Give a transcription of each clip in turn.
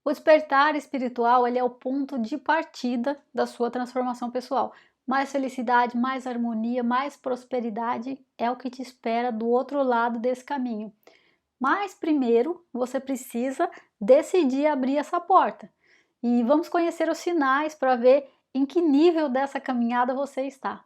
O despertar espiritual, ele é o ponto de partida da sua transformação pessoal. Mais felicidade, mais harmonia, mais prosperidade é o que te espera do outro lado desse caminho. Mas primeiro, você precisa decidir abrir essa porta. E vamos conhecer os sinais para ver em que nível dessa caminhada você está.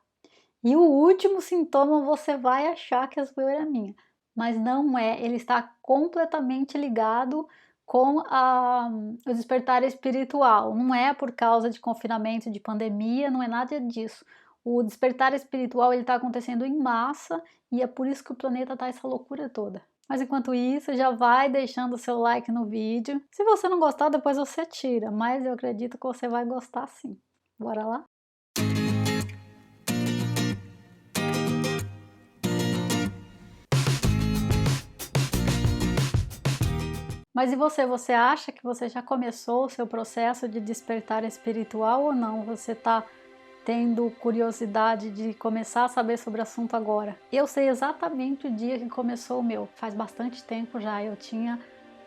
E o último sintoma você vai achar que a zoeira é minha, mas não é, ele está completamente ligado com o despertar espiritual. Não é por causa de confinamento, de pandemia, não é nada disso. O despertar espiritual ele está acontecendo em massa e é por isso que o planeta está essa loucura toda. Mas enquanto isso, já vai deixando o seu like no vídeo. Se você não gostar, depois você tira, mas eu acredito que você vai gostar sim. Bora lá? Mas e você? Você acha que você já começou o seu processo de despertar espiritual ou não? Você está tendo curiosidade de começar a saber sobre o assunto agora? Eu sei exatamente o dia que começou o meu. Faz bastante tempo já. Eu tinha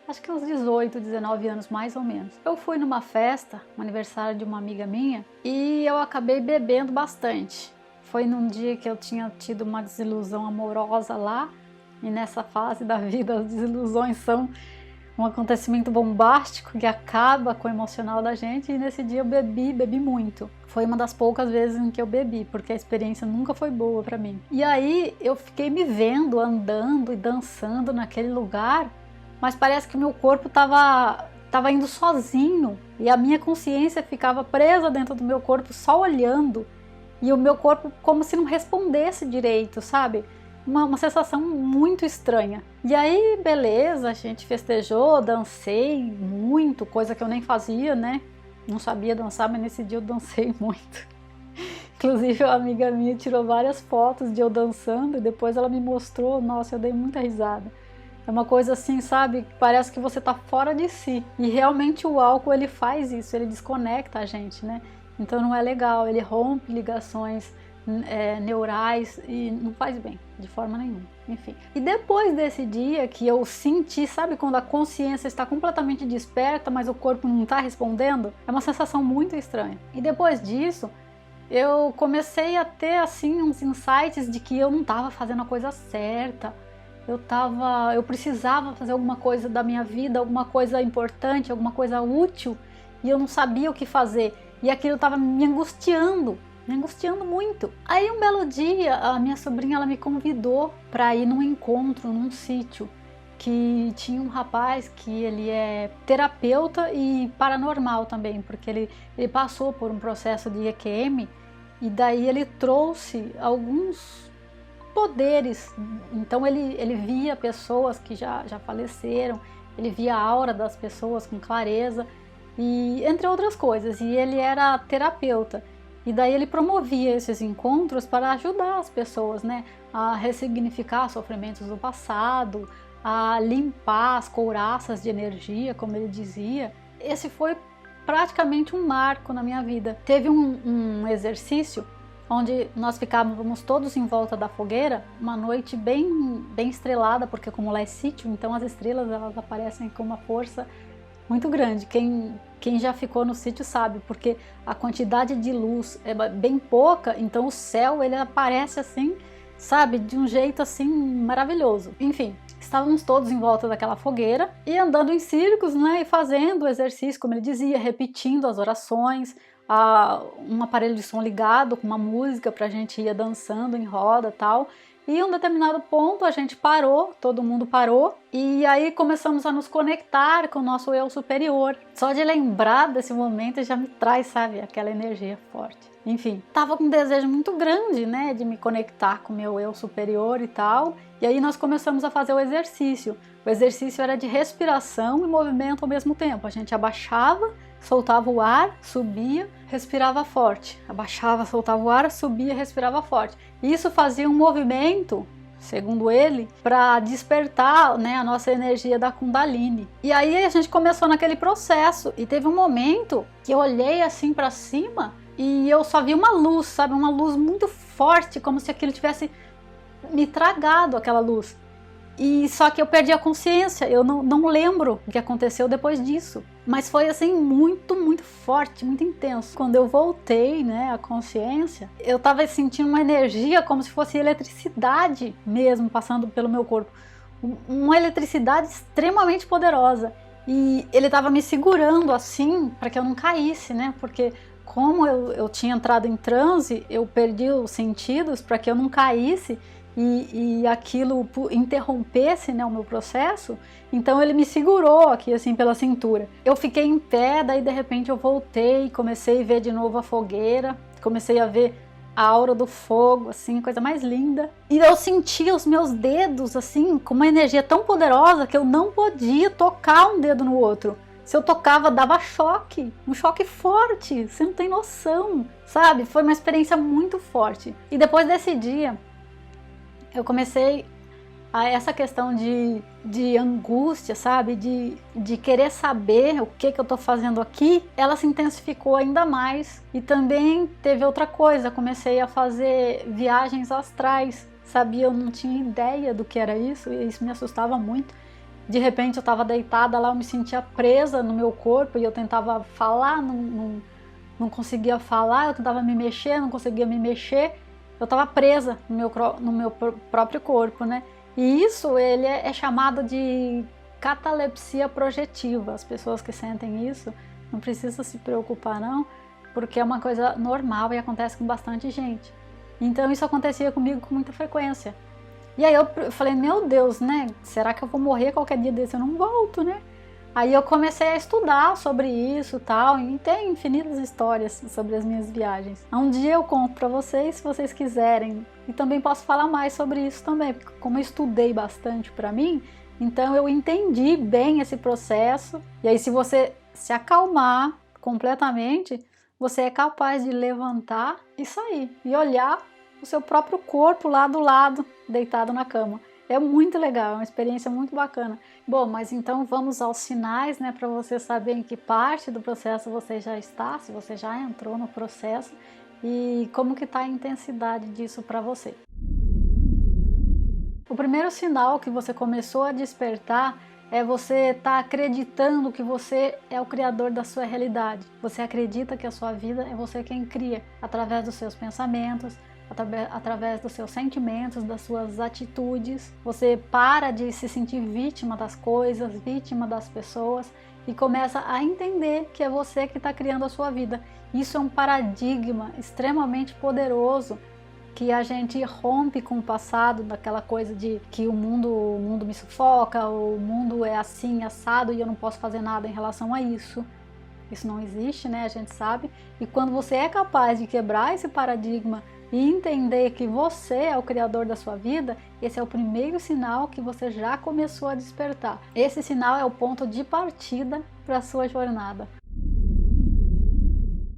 acho que uns 18, 19 anos mais ou menos. Eu fui numa festa, um aniversário de uma amiga minha, e eu acabei bebendo bastante. Foi num dia que eu tinha tido uma desilusão amorosa lá, e nessa fase da vida as desilusões são um acontecimento bombástico que acaba com o emocional da gente, e nesse dia eu bebi muito. Foi uma das poucas vezes em que eu bebi, porque a experiência nunca foi boa para mim. E aí eu fiquei me vendo andando e dançando naquele lugar, mas parece que o meu corpo tava indo sozinho e a minha consciência ficava presa dentro do meu corpo só olhando, e o meu corpo como se não respondesse direito, sabe? Uma sensação muito estranha. E aí, beleza, a gente festejou, dancei muito, coisa que eu nem fazia, né? Não sabia dançar, mas nesse dia eu dancei muito. Inclusive, uma amiga minha tirou várias fotos de eu dançando e depois ela me mostrou, nossa, eu dei muita risada. É uma coisa assim, sabe? Parece que você tá fora de si. E realmente o álcool, ele faz isso, ele desconecta a gente, né? Então não é legal, ele rompe ligações neurais e não faz bem, de forma nenhuma, enfim. E depois desse dia que eu senti, sabe quando a consciência está completamente desperta, mas o corpo não está respondendo? É uma sensação muito estranha. E depois disso, eu comecei a ter assim uns insights de que eu não estava fazendo a coisa certa. Eu precisava fazer alguma coisa da minha vida, alguma coisa importante, alguma coisa útil, e eu não sabia o que fazer. E aquilo estava me angustiando muito. Aí um belo dia, a minha sobrinha ela me convidou para ir num encontro, num sítio, que tinha um rapaz que ele é terapeuta e paranormal também, porque ele passou por um processo de EQM, e daí ele trouxe alguns poderes. Então ele via pessoas que já faleceram, ele via a aura das pessoas com clareza, e entre outras coisas, e ele era terapeuta. E daí ele promovia esses encontros para ajudar as pessoas, né, a ressignificar sofrimentos do passado, a limpar as couraças de energia, como ele dizia. Esse foi praticamente um marco na minha vida. Teve um exercício onde nós ficávamos todos em volta da fogueira, uma noite bem estrelada, porque como lá é sítio, então as estrelas elas aparecem com uma força muito grande. Quem já ficou no sítio sabe, porque a quantidade de luz é bem pouca, então o céu ele aparece assim, sabe, de um jeito assim maravilhoso. Enfim, estávamos todos em volta daquela fogueira e andando em círculos, né, e fazendo o exercício, como ele dizia, repetindo as orações, um aparelho de som ligado com uma música para a gente ir dançando em roda e tal. E em um determinado ponto a gente parou, todo mundo parou, e aí começamos a nos conectar com o nosso eu superior. Só de lembrar desse momento já me traz, sabe, aquela energia forte. Enfim, tava com um desejo muito grande, né, de me conectar com o meu eu superior e tal, e aí nós começamos a fazer o exercício. O exercício era de respiração e movimento ao mesmo tempo. A gente abaixava, soltava o ar, subia, respirava forte. Abaixava, soltava o ar, subia, respirava forte. Isso fazia um movimento, segundo ele, para despertar, né, a nossa energia da Kundalini. E aí a gente começou naquele processo e teve um momento que eu olhei assim para cima e eu só vi uma luz, sabe, uma luz muito forte, como se aquilo tivesse me tragado, aquela luz. E só que eu perdi a consciência, eu não lembro o que aconteceu depois disso. Mas foi assim muito, muito forte, muito intenso. Quando eu voltei, né, à consciência, eu tava sentindo uma energia como se fosse eletricidade mesmo passando pelo meu corpo. Uma eletricidade extremamente poderosa. E ele tava me segurando assim para que eu não caísse, né? Porque como eu tinha entrado em transe, eu perdi os sentidos para que eu não caísse e aquilo interrompesse, né, o meu processo. Então ele me segurou aqui assim pela cintura. Eu fiquei em pé, daí de repente eu voltei, comecei a ver de novo a fogueira, comecei a ver a aura do fogo, assim, coisa mais linda. E eu sentia os meus dedos assim com uma energia tão poderosa que eu não podia tocar um dedo no outro. Se eu tocava, dava choque, um choque forte, você não tem noção, sabe? Foi uma experiência muito forte. E depois desse dia, eu comecei a essa questão de angústia, sabe? De querer saber o que eu tô fazendo aqui, ela se intensificou ainda mais. E também teve outra coisa, comecei a fazer viagens astrais, sabia? Eu não tinha ideia do que era isso e isso me assustava muito. De repente eu estava deitada lá, eu me sentia presa no meu corpo e eu tentava falar, não conseguia falar, eu tentava me mexer, não conseguia me mexer. Eu estava presa no meu próprio corpo, né? E isso ele é chamado de catalepsia projetiva. As pessoas que sentem isso não precisam se preocupar não, porque é uma coisa normal e acontece com bastante gente. Então isso acontecia comigo com muita frequência. E aí eu falei, meu Deus, né? Será que eu vou morrer qualquer dia desse? Eu não volto, né? Aí eu comecei a estudar sobre isso e tal, e tem infinitas histórias sobre as minhas viagens. Um dia eu conto pra vocês, se vocês quiserem. E também posso falar mais sobre isso também, porque como eu estudei bastante pra mim, então eu entendi bem esse processo. E aí se você se acalmar completamente, você é capaz de levantar e sair, e olhar o seu próprio corpo lá do lado, deitado na cama. É muito legal, é uma experiência muito bacana. Bom, mas então vamos aos sinais, né, para você saber em que parte do processo você já está, se você já entrou no processo e como que está a intensidade disso para você. O primeiro sinal que você começou a despertar é você estar acreditando que você é o criador da sua realidade. Você acredita que a sua vida é você quem cria, através dos seus pensamentos, através dos seus sentimentos, das suas atitudes. Você para de se sentir vítima das coisas, vítima das pessoas e começa a entender que é você que está criando a sua vida. Isso é um paradigma extremamente poderoso que a gente rompe com o passado, daquela coisa de que o mundo me sufoca, o mundo é assim, assado e eu não posso fazer nada em relação a isso. Isso não existe, né? A gente sabe. E quando você é capaz de quebrar esse paradigma e entender que você é o criador da sua vida, esse é o primeiro sinal que você já começou a despertar. Esse sinal é o ponto de partida para a sua jornada.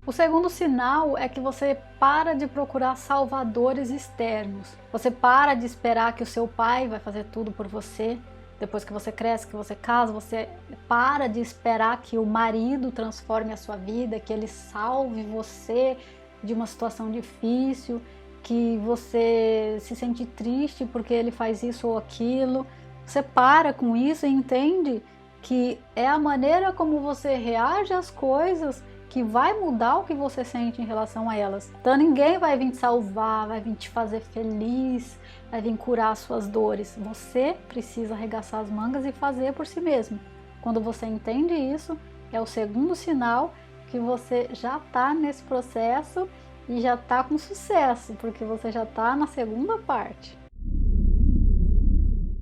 O segundo sinal é que você para de procurar salvadores externos. Você para de esperar que o seu pai vai fazer tudo por você. Depois que você cresce, que você casa, você para de esperar que o marido transforme a sua vida, que ele salve você de uma situação difícil, que você se sente triste porque ele faz isso ou aquilo. Você para com isso e entende que é a maneira como você reage às coisas que vai mudar o que você sente em relação a elas. Então ninguém vai vir te salvar, vai vir te fazer feliz, vai vir curar as suas dores. Você precisa arregaçar as mangas e fazer por si mesmo. Quando você entende isso, é o segundo sinal que você já está nesse processo e já está com sucesso, porque você já está na segunda parte.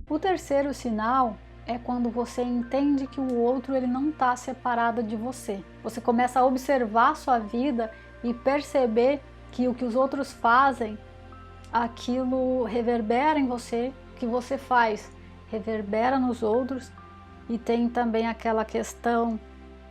O terceiro sinal é quando você entende que o outro ele não está separado de você. Você começa a observar a sua vida e perceber que o que os outros fazem, aquilo reverbera em você, o que você faz reverbera nos outros, e tem também aquela questão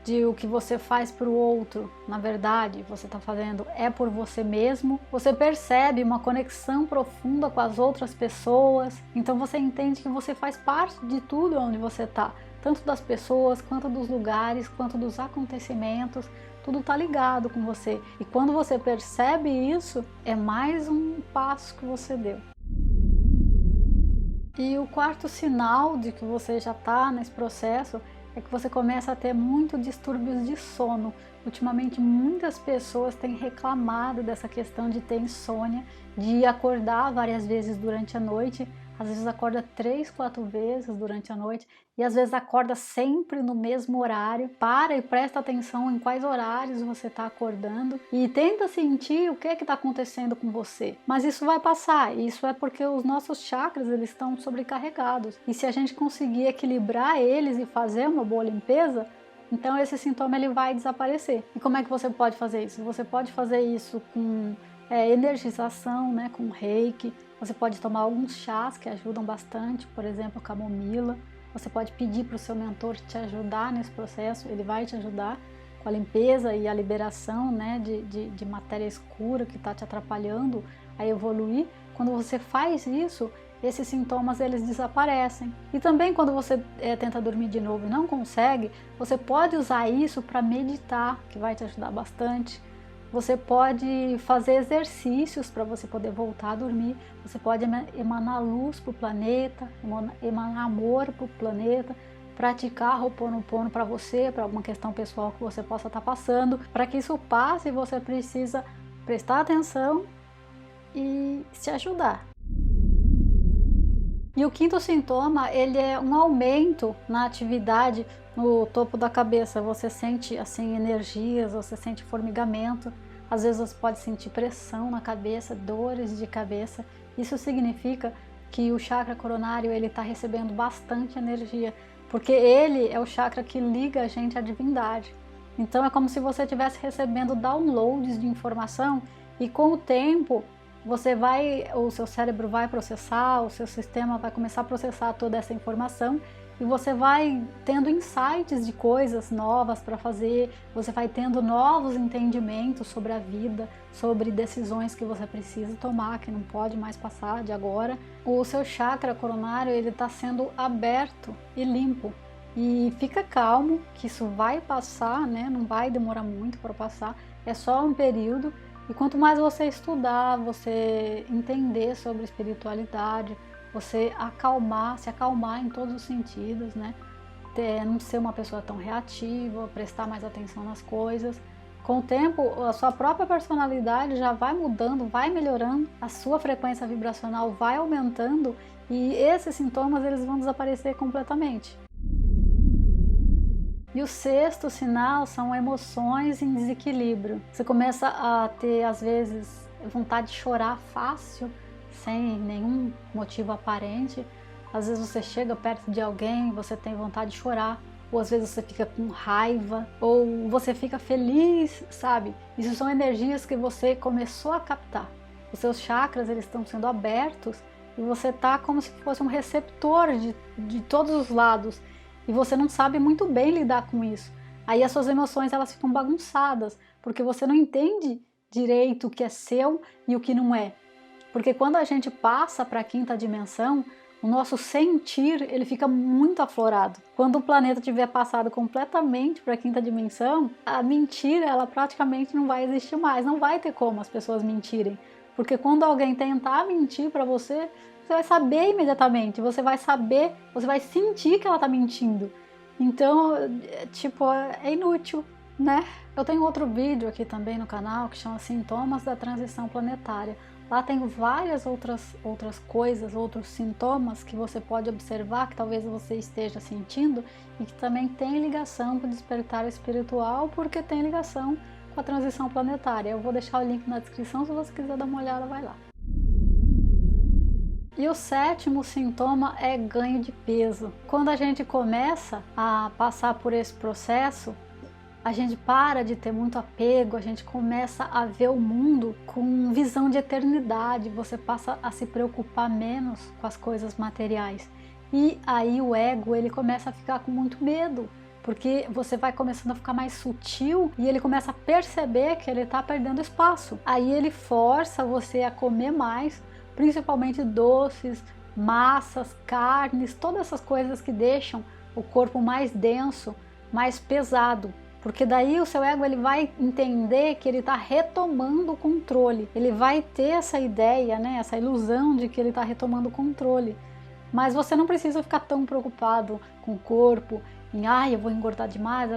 de o que você faz para o outro, na verdade, você está fazendo é por você mesmo. Você percebe uma conexão profunda com as outras pessoas, então você entende que você faz parte de tudo onde você está, tanto das pessoas, quanto dos lugares, quanto dos acontecimentos, tudo está ligado com você. E quando você percebe isso, é mais um passo que você deu. E o quarto sinal de que você já está nesse processo é que você começa a ter muito distúrbios de sono. Ultimamente muitas pessoas têm reclamado dessa questão de ter insônia, de acordar várias vezes durante a noite, às vezes acorda 3, 4 vezes durante a noite e às vezes acorda sempre no mesmo horário. Para e presta atenção em quais horários você está acordando e tenta sentir o que está acontecendo com você. Mas isso vai passar, isso é porque os nossos chakras eles estão sobrecarregados e se a gente conseguir equilibrar eles e fazer uma boa limpeza, então esse sintoma ele vai desaparecer. E como é que você pode fazer isso? Você pode fazer isso com energização, né, com reiki. Você pode tomar alguns chás que ajudam bastante, por exemplo, camomila. Você pode pedir para o seu mentor te ajudar nesse processo, ele vai te ajudar com a limpeza e a liberação, né, de matéria escura que está te atrapalhando a evoluir. Quando você faz isso, esses sintomas eles desaparecem. E também quando você tenta dormir de novo e não consegue, você pode usar isso para meditar, que vai te ajudar bastante. Você pode fazer exercícios para você poder voltar a dormir. Você pode emanar luz para o planeta, emanar amor para o planeta, praticar Ho'oponopono para você, para alguma questão pessoal que você possa estar passando. Para que isso passe, você precisa prestar atenção e se ajudar. E o quinto sintoma, ele é um aumento na atividade no topo da cabeça. Você sente assim energias, você sente formigamento. Às vezes você pode sentir pressão na cabeça, dores de cabeça. Isso significa que o chakra coronário ele está recebendo bastante energia, porque ele é o chakra que liga a gente à divindade. Então é como se você estivesse recebendo downloads de informação e com o tempo o seu cérebro vai processar, o seu sistema vai começar a processar toda essa informação e você vai tendo insights de coisas novas para fazer, você vai tendo novos entendimentos sobre a vida, sobre decisões que você precisa tomar, que não pode mais passar de agora. O seu chakra coronário ele está sendo aberto e limpo. E fica calmo, que isso vai passar, né? Não vai demorar muito para passar, é só um período. E quanto mais você estudar, você entender sobre espiritualidade, você se acalmar em todos os sentidos, né? Não ser uma pessoa tão reativa, prestar mais atenção nas coisas. Com o tempo, a sua própria personalidade já vai mudando, vai melhorando, a sua frequência vibracional vai aumentando e esses sintomas eles vão desaparecer completamente. E o sexto sinal são emoções em desequilíbrio. Você começa a ter, às vezes, vontade de chorar fácil, sem nenhum motivo aparente. Às vezes você chega perto de alguém, você tem vontade de chorar. Ou às vezes você fica com raiva, ou você fica feliz, sabe? Isso são energias que você começou a captar. Os seus chakras eles estão sendo abertos e você está como se fosse um receptor de todos os lados. E você não sabe muito bem lidar com isso. Aí as suas emoções elas ficam bagunçadas, porque você não entende direito o que é seu e o que não é. Porque quando a gente passa para a quinta dimensão, o nosso sentir ele fica muito aflorado. Quando o planeta tiver passado completamente para a quinta dimensão, a mentira ela praticamente não vai existir mais, não vai ter como as pessoas mentirem. Porque quando alguém tentar mentir para você, você vai saber imediatamente, você vai saber, você vai sentir que ela está mentindo. Então, tipo, é inútil, né? Eu tenho outro vídeo aqui também no canal que chama Sintomas da Transição Planetária. Lá tem várias outras coisas, outros sintomas que você pode observar que talvez você esteja sentindo e que também tem ligação com o despertar espiritual, porque tem ligação com a transição planetária. Eu vou deixar o link na descrição, se você quiser dar uma olhada, vai lá. E o sétimo sintoma é ganho de peso. Quando a gente começa a passar por esse processo, a gente para de ter muito apego, a gente começa a ver o mundo com visão de eternidade, você passa a se preocupar menos com as coisas materiais. E aí o ego ele começa a ficar com muito medo, porque você vai começando a ficar mais sutil e ele começa a perceber que ele está perdendo espaço. Aí ele força você a comer mais, principalmente doces, massas, carnes, todas essas coisas que deixam o corpo mais denso, mais pesado. Porque daí o seu ego ele vai entender que ele está retomando o controle. Ele vai ter essa ideia, né, essa ilusão de que ele está retomando o controle. Mas você não precisa ficar tão preocupado com o corpo, em eu vou engordar demais,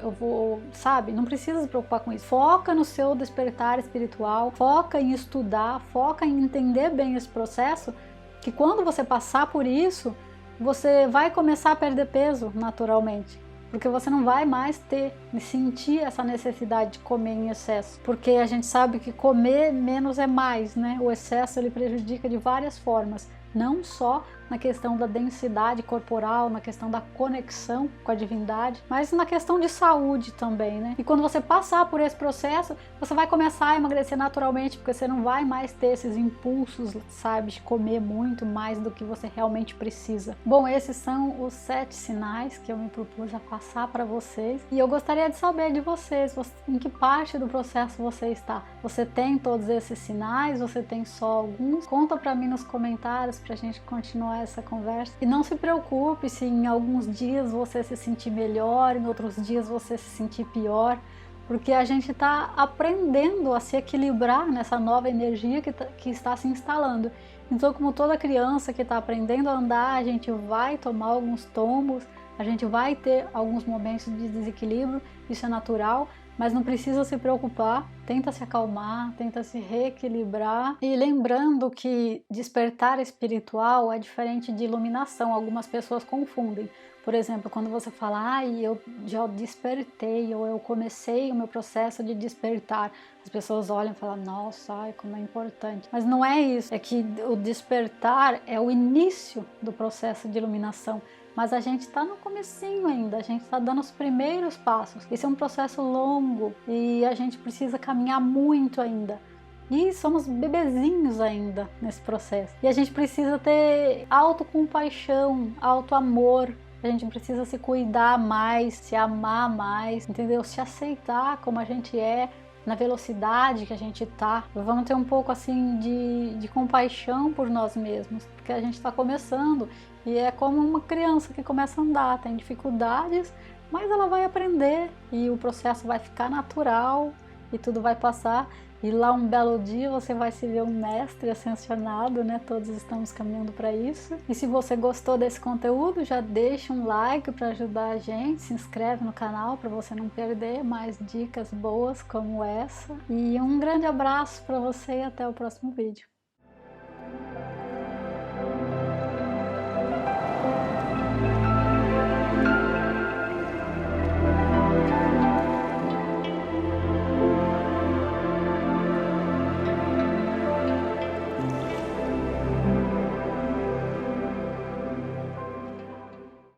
eu vou, sabe? Não precisa se preocupar com isso. Foca no seu despertar espiritual, foca em estudar, foca em entender bem esse processo, que quando você passar por isso, você vai começar a perder peso naturalmente. Porque você não vai mais sentir essa necessidade de comer em excesso. Porque a gente sabe que comer menos é mais, né? O excesso ele prejudica de várias formas. Não só na questão da densidade corporal, na questão da conexão com a divindade, mas na questão de saúde também, né? E quando você passar por esse processo, você vai começar a emagrecer naturalmente, porque você não vai mais ter esses impulsos, sabe, de comer muito mais do que você realmente precisa. Bom, esses são os 7 sinais que eu me propus a passar para vocês, e eu gostaria de saber de vocês, em que parte do processo você está. Você tem todos esses sinais? Você tem só alguns? Conta para mim nos comentários pra gente continuar essa conversa. E não se preocupe se em alguns dias você se sentir melhor, em outros dias você se sentir pior, porque a gente está aprendendo a se equilibrar nessa nova energia que está se instalando. Então, como toda criança que está aprendendo a andar, a gente vai tomar alguns tombos, a gente vai ter alguns momentos de desequilíbrio, isso é natural, mas não precisa se preocupar, tenta se acalmar, tenta se reequilibrar. E lembrando que despertar espiritual é diferente de iluminação, algumas pessoas confundem. Por exemplo, quando você fala, eu já despertei, ou eu comecei o meu processo de despertar, as pessoas olham e falam, nossa, como é importante. Mas não é isso, é que o despertar é o início do processo de iluminação. Mas a gente está no comecinho ainda, a gente está dando os primeiros passos. Esse é um processo longo e a gente precisa caminhar muito ainda. E somos bebezinhos ainda nesse processo. E a gente precisa ter autocompaixão, autoamor. A gente precisa se cuidar mais, se amar mais, entendeu? Se aceitar como a gente é, na velocidade que a gente tá. Vamos ter um pouco assim de compaixão por nós mesmos, porque a gente está começando e é como uma criança que começa a andar, tem dificuldades, mas ela vai aprender e o processo vai ficar natural e tudo vai passar. E lá um belo dia você vai se ver um mestre ascensionado, né? Todos estamos caminhando para isso. E se você gostou desse conteúdo, já deixa um like para ajudar a gente, se inscreve no canal para você não perder mais dicas boas como essa. E um grande abraço para você e até o próximo vídeo.